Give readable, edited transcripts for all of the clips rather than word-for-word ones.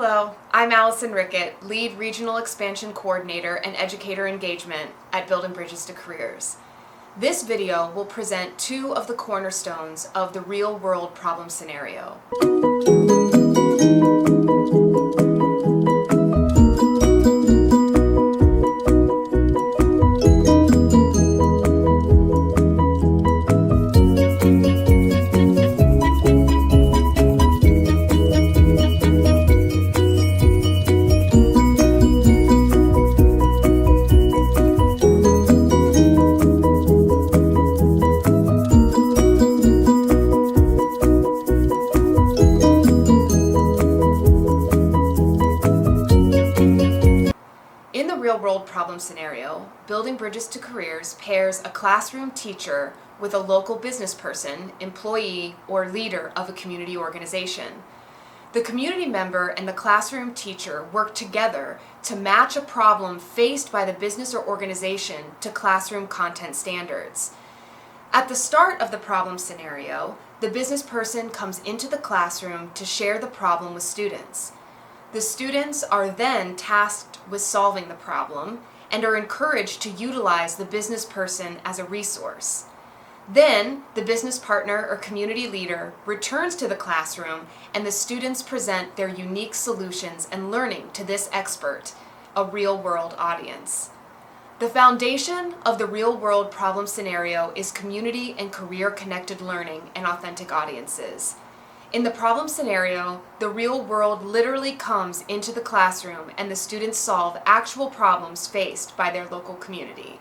Hello, I'm Allison Rickett, Lead Regional Expansion Coordinator and Educator Engagement at Building Bridges to Careers. This video will present two of the cornerstones of the real-world problem scenario. In the real-world problem scenario, Building Bridges to Careers pairs a classroom teacher with a local business person, employee, or leader of a community organization. The community member and the classroom teacher work together to match a problem faced by the business or organization to classroom content standards. At the start of the problem scenario, the business person comes into the classroom to share the problem with students. The students are then tasked with solving the problem and are encouraged to utilize the business person as a resource. Then, the business partner or community leader returns to the classroom and the students present their unique solutions and learning to this expert, a real-world audience. The foundation of the real-world problem scenario is community and career-connected learning and authentic audiences. In the problem scenario, the real world literally comes into the classroom and the students solve actual problems faced by their local community.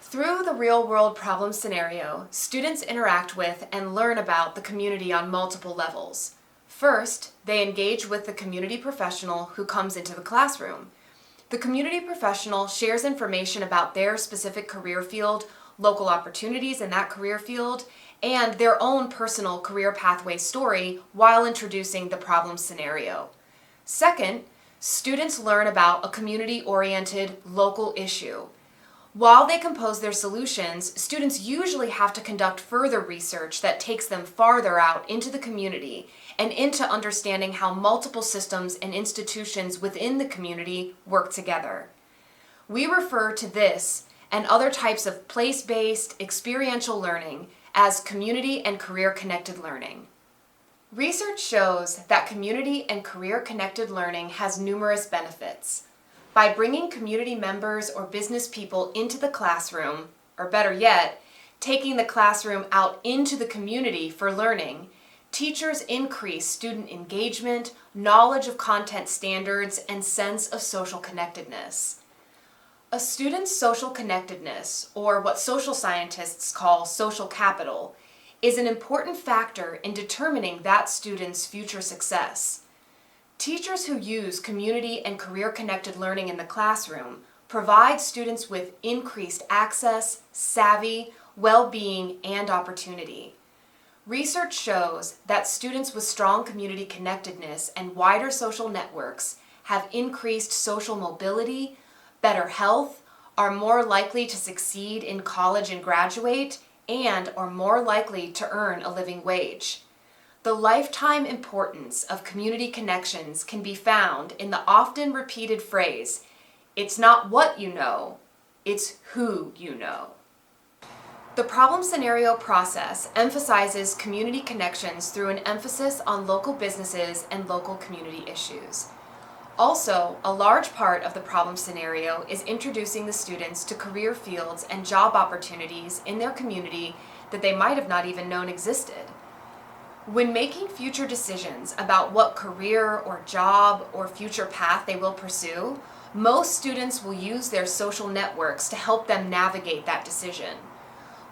Through the real world problem scenario, students interact with and learn about the community on multiple levels. First, they engage with the community professional who comes into the classroom. The community professional shares information about their specific career field, local opportunities in that career field, and their own personal career pathway story while introducing the problem scenario. Second, students learn about a community-oriented local issue. While they compose their solutions, students usually have to conduct further research that takes them farther out into the community and into understanding how multiple systems and institutions within the community work together. We refer to this and other types of place-based experiential learning as community and career-connected learning. Research shows that community and career-connected learning has numerous benefits. By bringing community members or business people into the classroom, or better yet, taking the classroom out into the community for learning, teachers increase student engagement, knowledge of content standards, and sense of social connectedness. A student's social connectedness, or what social scientists call social capital, is an important factor in determining that student's future success. Teachers who use community and career-connected learning in the classroom provide students with increased access, savvy, well-being, and opportunity. Research shows that students with strong community connectedness and wider social networks have increased social mobility, better health, are more likely to succeed in college and graduate, and are more likely to earn a living wage. The lifetime importance of community connections can be found in the often repeated phrase, "It's not what you know, it's who you know." The problem scenario process emphasizes community connections through an emphasis on local businesses and local community issues. Also, a large part of the problem scenario is introducing the students to career fields and job opportunities in their community that they might have not even known existed. When making future decisions about what career or job or future path they will pursue, most students will use their social networks to help them navigate that decision.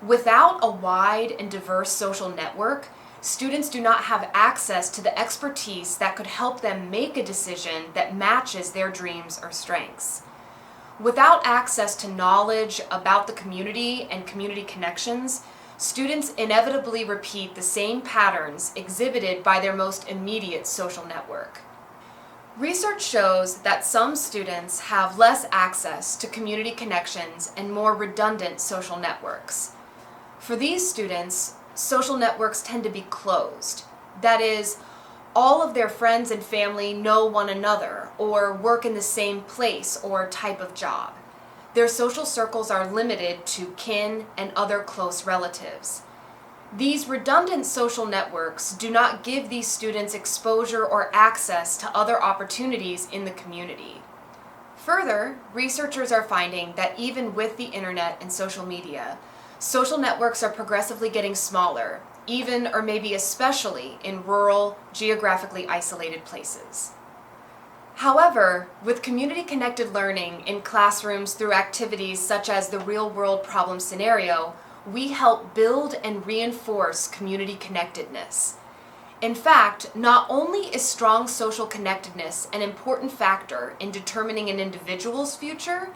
Without a wide and diverse social network, students do not have access to the expertise that could help them make a decision that matches their dreams or strengths. Without access to knowledge about the community and community connections, students inevitably repeat the same patterns exhibited by their most immediate social network. Research shows that some students have less access to community connections and more redundant social networks. For these students, social networks tend to be closed. That is, all of their friends and family know one another or work in the same place or type of job. Their social circles are limited to kin and other close relatives. These redundant social networks do not give these students exposure or access to other opportunities in the community. Further, researchers are finding that even with the internet and social media, social networks are progressively getting smaller, even or maybe especially in rural, geographically isolated places. However, with community-connected learning in classrooms through activities such as the real-world problem scenario, we help build and reinforce community connectedness. In fact, not only is strong social connectedness an important factor in determining an individual's future,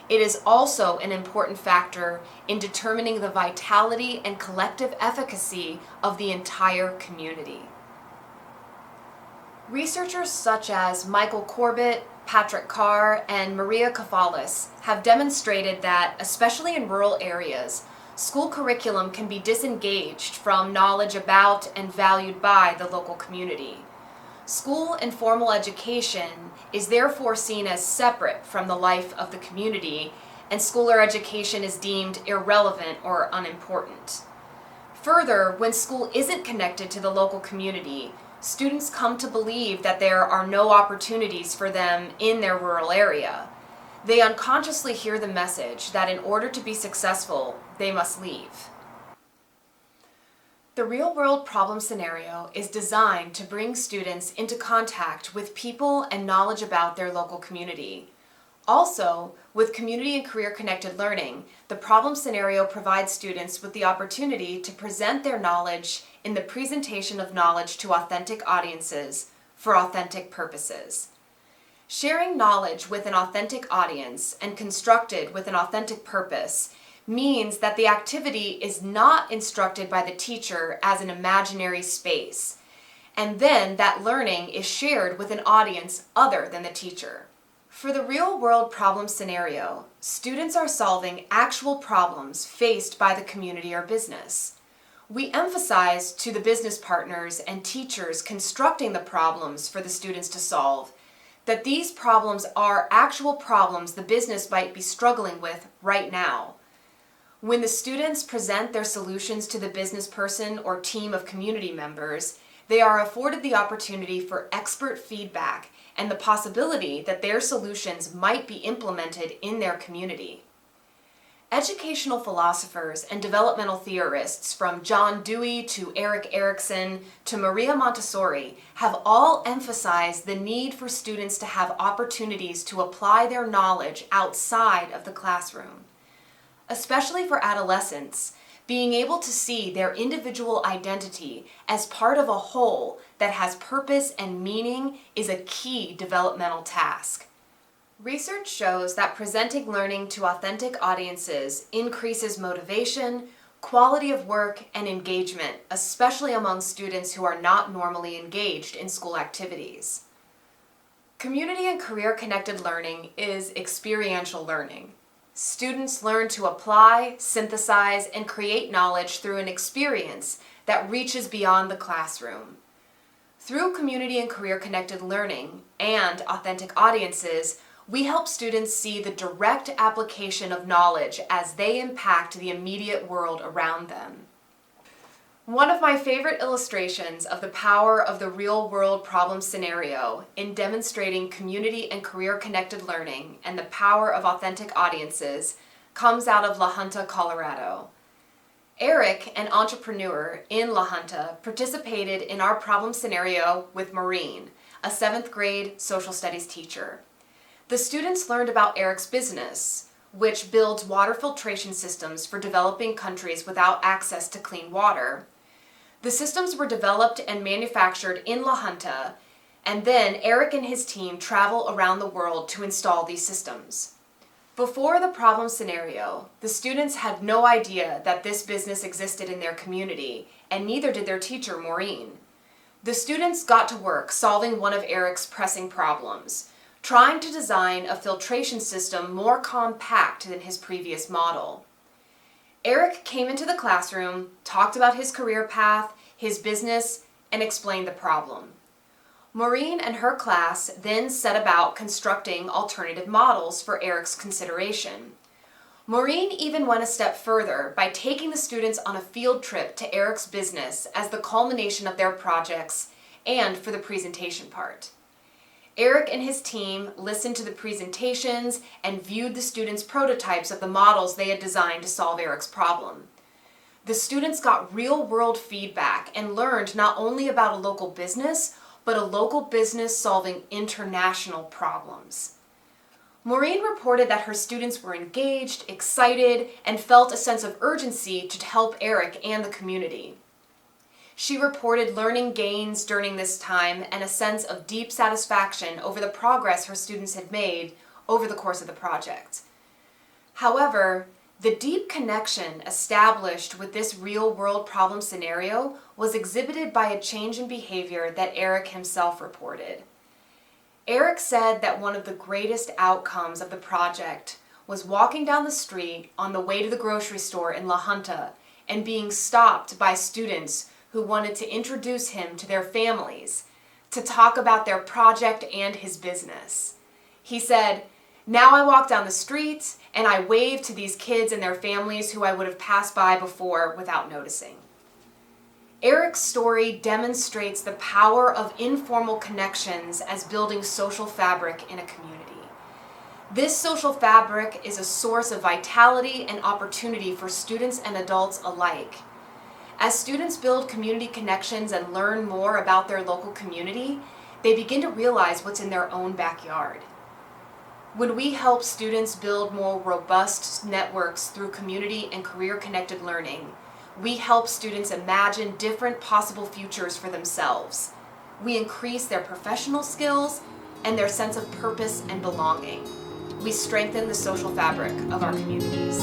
it is also an important factor in determining the vitality and collective efficacy of the entire community. Researchers such as Michael Corbett, Patrick Carr, and Maria Kafalis have demonstrated that, especially in rural areas, school curriculum can be disengaged from knowledge about and valued by the local community. School and formal education is therefore seen as separate from the life of the community, and schooler education is deemed irrelevant or unimportant. Further, when school isn't connected to the local community, students come to believe that there are no opportunities for them in their rural area. They unconsciously hear the message that in order to be successful, they must leave. The real-world problem scenario is designed to bring students into contact with people and knowledge about their local community. Also, with community and career-connected learning, the problem scenario provides students with the opportunity to present their knowledge in the presentation of knowledge to authentic audiences for authentic purposes. Sharing knowledge with an authentic audience and constructed with an authentic purpose means that the activity is not instructed by the teacher as an imaginary space, and then that learning is shared with an audience other than the teacher. For the real-world problem scenario, students are solving actual problems faced by the community or business. We emphasize to the business partners and teachers constructing the problems for the students to solve that these problems are actual problems the business might be struggling with right now. When the students present their solutions to the business person or team of community members, they are afforded the opportunity for expert feedback and the possibility that their solutions might be implemented in their community. Educational philosophers and developmental theorists from John Dewey to Erik Erikson to Maria Montessori have all emphasized the need for students to have opportunities to apply their knowledge outside of the classroom. Especially for adolescents, being able to see their individual identity as part of a whole that has purpose and meaning is a key developmental task. Research shows that presenting learning to authentic audiences increases motivation, quality of work, and engagement, especially among students who are not normally engaged in school activities. Community and career-connected learning is experiential learning. Students learn to apply, synthesize, and create knowledge through an experience that reaches beyond the classroom. Through community and career-connected learning and authentic audiences, we help students see the direct application of knowledge as they impact the immediate world around them. One of my favorite illustrations of the power of the real-world problem scenario in demonstrating community and career-connected learning and the power of authentic audiences comes out of La Junta, Colorado. Eric, an entrepreneur in La Junta, participated in our problem scenario with Maureen, a 7th grade social studies teacher. The students learned about Eric's business, which builds water filtration systems for developing countries without access to clean water. The systems were developed and manufactured in La Junta, and then Eric and his team travel around the world to install these systems. Before the problem scenario, the students had no idea that this business existed in their community, and neither did their teacher, Maureen. The students got to work solving one of Eric's pressing problems, trying to design a filtration system more compact than his previous model. Eric came into the classroom, talked about his career path, his business, and explained the problem. Maureen and her class then set about constructing alternative models for Eric's consideration. Maureen even went a step further by taking the students on a field trip to Eric's business as the culmination of their projects and for the presentation part. Eric and his team listened to the presentations and viewed the students' prototypes of the models they had designed to solve Eric's problem. The students got real-world feedback and learned not only about a local business, but a local business solving international problems. Maureen reported that her students were engaged, excited, and felt a sense of urgency to help Eric and the community. She reported learning gains during this time and a sense of deep satisfaction over the progress her students had made over the course of the project. However, the deep connection established with this real-world problem scenario was exhibited by a change in behavior that Eric himself reported. Eric said that one of the greatest outcomes of the project was walking down the street on the way to the grocery store in La Junta and being stopped by students who wanted to introduce him to their families to talk about their project and his business. He said, "Now I walk down the street and I wave to these kids and their families who I would have passed by before without noticing." Eric's story demonstrates the power of informal connections as building social fabric in a community. This social fabric is a source of vitality and opportunity for students and adults alike. As students build community connections and learn more about their local community, they begin to realize what's in their own backyard. When we help students build more robust networks through community and career-connected learning, we help students imagine different possible futures for themselves. We increase their professional skills and their sense of purpose and belonging. We strengthen the social fabric of our communities.